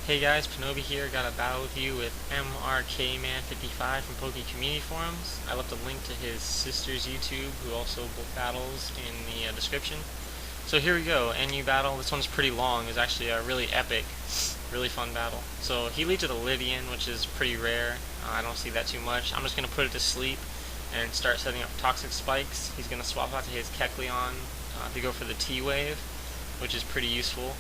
Hey guys, Panobi here. Got a battle with you with MRKman55 from Pokecommunity forums. I left a link to his sister's YouTube, who also battles, in the description. So here we go, NU battle. This one's pretty long. It's actually a really epic, really fun battle. So he leads with a Lydian, which is pretty rare. I don't see that too much. I'm just going to put it to sleep and start setting up toxic spikes. He's going to swap out to his Kecleon to go for the T-Wave, which is pretty useful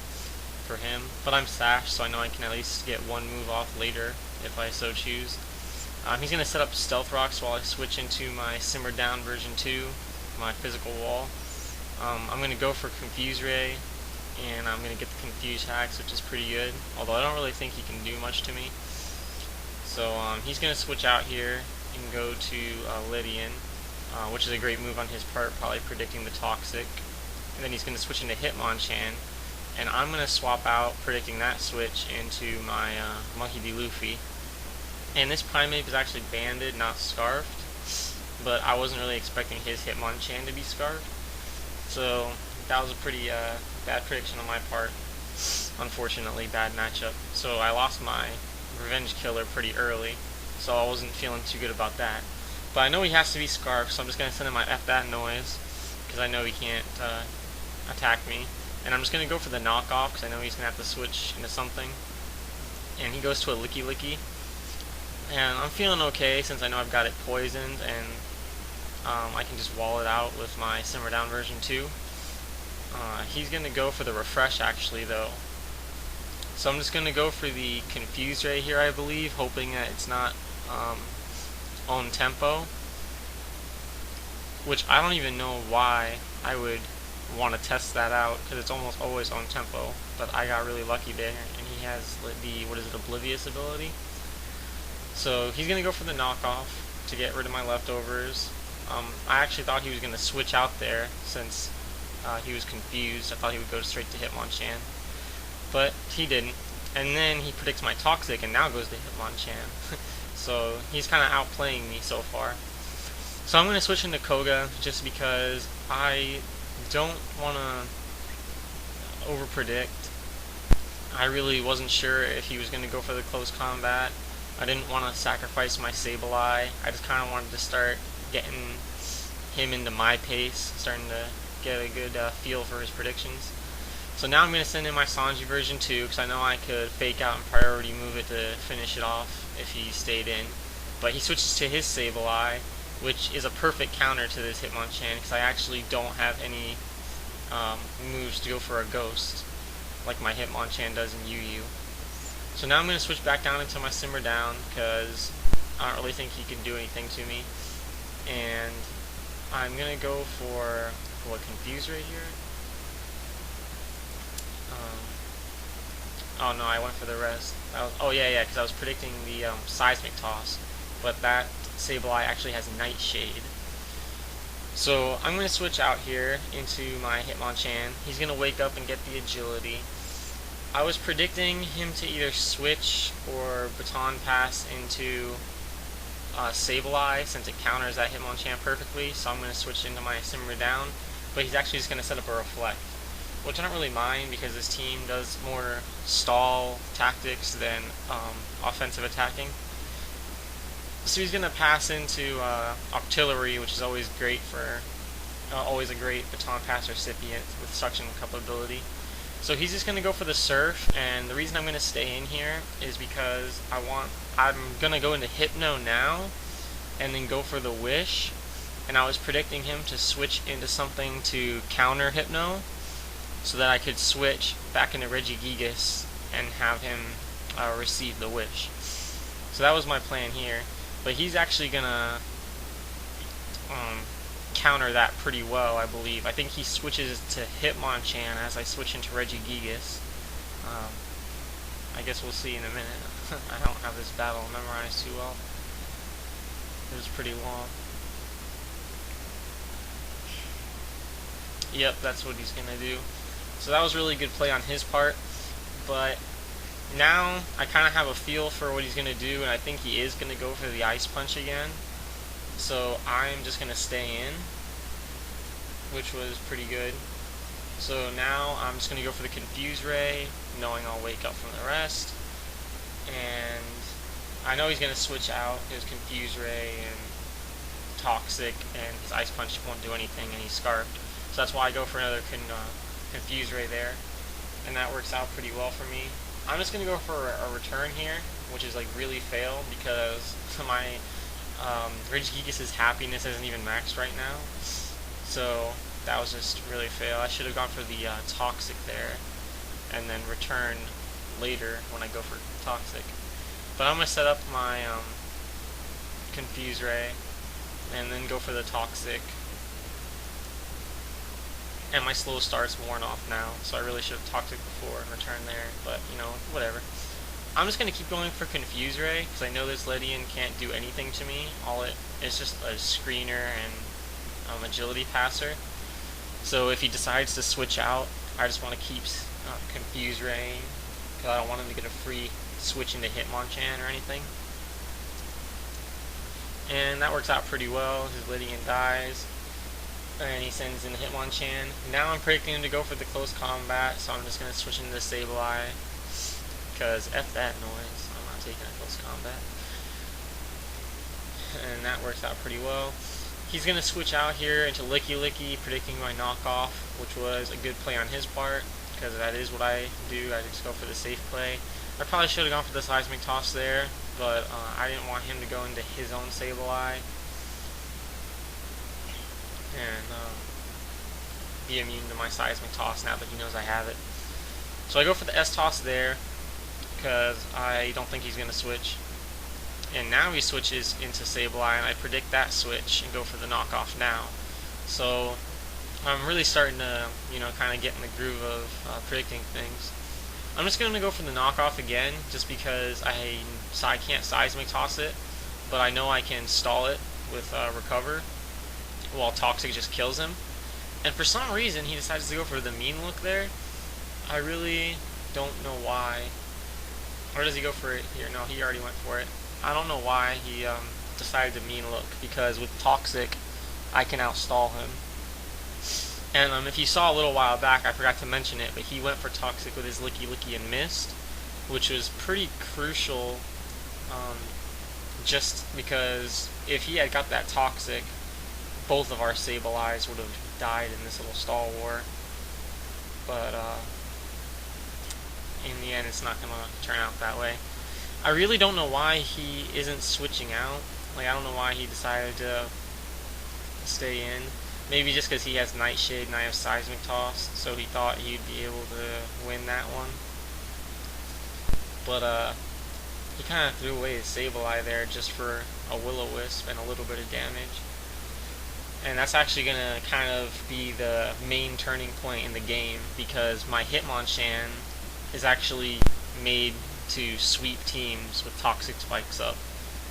for him, but I'm sashed, so I know I can at least get one move off later if I so choose. He's going to set up Stealth Rocks while I switch into my Simmer Down version 2, my physical wall. I'm going to go for Confuse Ray, and I'm going to get the Confuse Hacks, which is pretty good, although I don't really think he can do much to me. So he's going to switch out here and go to Lydian, which is a great move on his part, probably predicting the Toxic. And then he's going to switch into Hitmonchan, and I'm going to swap out, predicting that switch, into my Monkey D. Luffy. And this Primeape is actually banded, not scarfed, but I wasn't really expecting his Hitmonchan to be scarfed. So that was a pretty bad prediction on my part. Unfortunately, bad matchup. So I lost my Revenge Killer pretty early, so I wasn't feeling too good about that. But I know he has to be scarfed, so I'm just going to send him my F that noise, because I know he can't attack me. And I'm just going to go for the knockoff, because I know he's going to have to switch into something. And he goes to a Licky Licky. And I'm feeling okay, since I know I've got it poisoned, and I can just wall it out with my Simmer Down version 2. He's going to go for the Refresh, actually, though. So I'm just going to go for the Confuse Ray here, I believe, hoping that it's not on tempo. Which I don't even know why I would want to test that out, because it's almost always on tempo, but I got really lucky there, and he has the, Oblivious ability. So he's going to go for the knockoff to get rid of my leftovers. I actually thought he was going to switch out there, since he was confused. I thought he would go straight to Hitmonchan, but he didn't. And then he predicts my Toxic, and now goes to Hitmonchan. So he's kind of outplaying me so far. So I'm going to switch into Koga, just because I don't want to overpredict. I really wasn't sure if he was going to go for the close combat. I didn't want to sacrifice my Sableye. I just kind of wanted to start getting him into my pace, starting to get a good feel for his predictions. So now I'm going to send in my Sanji version 2, because I know I could fake out and priority move it to finish it off if he stayed in. But he switches to his Sableye, which is a perfect counter to this Hitmonchan, because I actually don't have any moves to go for a Ghost, like my Hitmonchan does in UU. So now I'm going to switch back down into my Simmer Down, because I don't really think he can do anything to me. And I'm going to go for what, Confuse right here? Oh no, I went for the rest. Oh yeah, because I was predicting the Seismic Toss, but that Sableye actually has Nightshade. So I'm going to switch out here into my Hitmonchan. He's going to wake up and get the Agility. I was predicting him to either switch or Baton Pass into Sableye, since it counters that Hitmonchan perfectly, so I'm going to switch into my Simmer Down, but he's actually just going to set up a Reflect, which I don't really mind, because this team does more stall tactics than offensive attacking. So he's going to pass into Octillery, which is always great for, always a great Baton Pass recipient with Suction Cup ability. So he's just going to go for the Surf, and the reason I'm going to stay in here is because I'm going to go into Hypno now, and then go for the Wish, and I was predicting him to switch into something to counter Hypno, so that I could switch back into Regigigas and have him receive the Wish. So that was my plan here. But he's actually gonna counter that pretty well, I believe. I think he switches to Hitmonchan as I switch into Regigigas. I guess we'll see in a minute. I don't have this battle memorized too well. It was pretty long. Yep, that's what he's gonna do. So that was really good play on his part, but now I kind of have a feel for what he's going to do, and I think he is going to go for the Ice Punch again. So I'm just going to stay in, which was pretty good. So now I'm just going to go for the Confuse Ray, knowing I'll wake up from the rest. and I know he's going to switch out his Confuse Ray and Toxic, and his Ice Punch won't do anything, and he's Scarfed. So that's why I go for another Confuse Ray there, and that works out pretty well for me. I'm just going to go for a return here, which is like really fail, because my Regigigas' happiness isn't even maxed right now. So that was just really fail. I should have gone for the Toxic there, and then return later when I go for Toxic. But I'm going to set up my Confuse Ray, and then go for the Toxic. And my slow start's worn off now, so I really should have Toxic before and return there, but you know, whatever. I'm just going to keep going for Confuse Ray, because I know this Ledian can't do anything to me. It's just a screener and agility passer. So if he decides to switch out, I just want to keep Confuse Ray, because I don't want him to get a free switch into Hitmonchan or anything. And that works out pretty well. His Ledian dies, and he sends in Hitmonchan. Now I'm predicting him to go for the close combat, so I'm just going to switch into Sableye, because F that noise, I'm not taking a close combat. And that works out pretty well. He's going to switch out here into Licky Licky, predicting my knockoff, which was a good play on his part, because that is what I do. I just go for the safe play. I probably should have gone for the Seismic Toss there, but I didn't want him to go into his own Sableye and be immune to my Seismic Toss now that he knows I have it. So I go for the S-Toss there, because I don't think he's going to switch. And now he switches into Sableye, and I predict that switch and go for the knockoff now. So I'm really starting to, you know, kind of get in the groove of predicting things. I'm just going to go for the knockoff again, just because I can't Seismic Toss it, but I know I can stall it with Recover, while Toxic just kills him. And for some reason, he decides to go for the Mean Look there. I really don't know why. Or does he go for it here? No, he already went for it. I don't know why he decided to Mean Look, because with Toxic, I can outstall him. And if you saw a little while back, I forgot to mention it, but he went for Toxic with his Licky Licky and missed, which was pretty crucial, just because if he had got that Toxic, both of our Sableyes would have died in this little stall war. But in the end, it's not going to turn out that way. I really don't know why he isn't switching out. Like, I don't know why he decided to stay in. Maybe just because he has Nightshade and I have Seismic Toss, so he thought he'd be able to win that one. But he kind of threw away his Sableye there just for a Will-O-Wisp and a little bit of damage. And that's actually going to kind of be the main turning point in the game, because my Hitmonchan is actually made to sweep teams with Toxic Spikes up,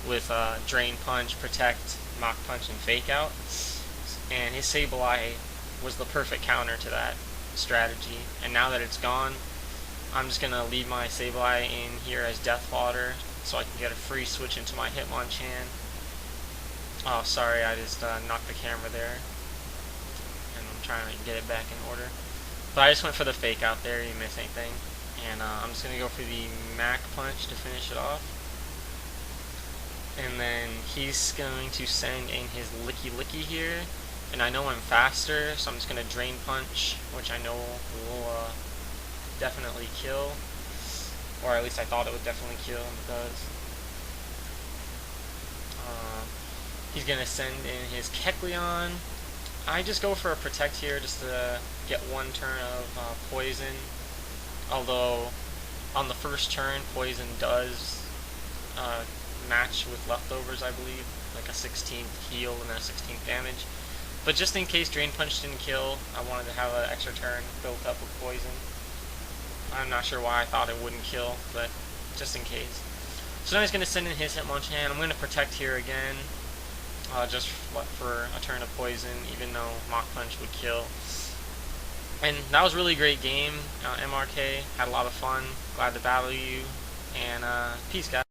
with Drain Punch, Protect, Mach Punch, and Fake Out. And his Sableye was the perfect counter to that strategy. And now that it's gone, I'm just going to leave my Sableye in here as Death Fodder, so I can get a free switch into my Hitmonchan. Oh, sorry, I just knocked the camera there, and I'm trying to get it back in order. But I just went for the Fake Out there, you didn't miss anything. And I'm just going to go for the Mach Punch to finish it off. And then he's going to send in his Licky Licky here. And I know I'm faster, so I'm just going to Drain Punch, which I know will definitely kill. Or at least I thought it would definitely kill, and it does. He's going to send in his Kecleon. I just go for a Protect here just to get one turn of Poison. Although, on the first turn, Poison does match with Leftovers, I believe. Like a 16th heal and then a 16th damage. But just in case Drain Punch didn't kill, I wanted to have an extra turn built up with Poison. I'm not sure why I thought it wouldn't kill, but just in case. So now he's going to send in his Hitmonchan. I'm going to Protect here again, just for a turn of Poison, even though Mach Punch would kill. And that was a really great game. MRK, had a lot of fun. Glad to battle you, and peace, guys.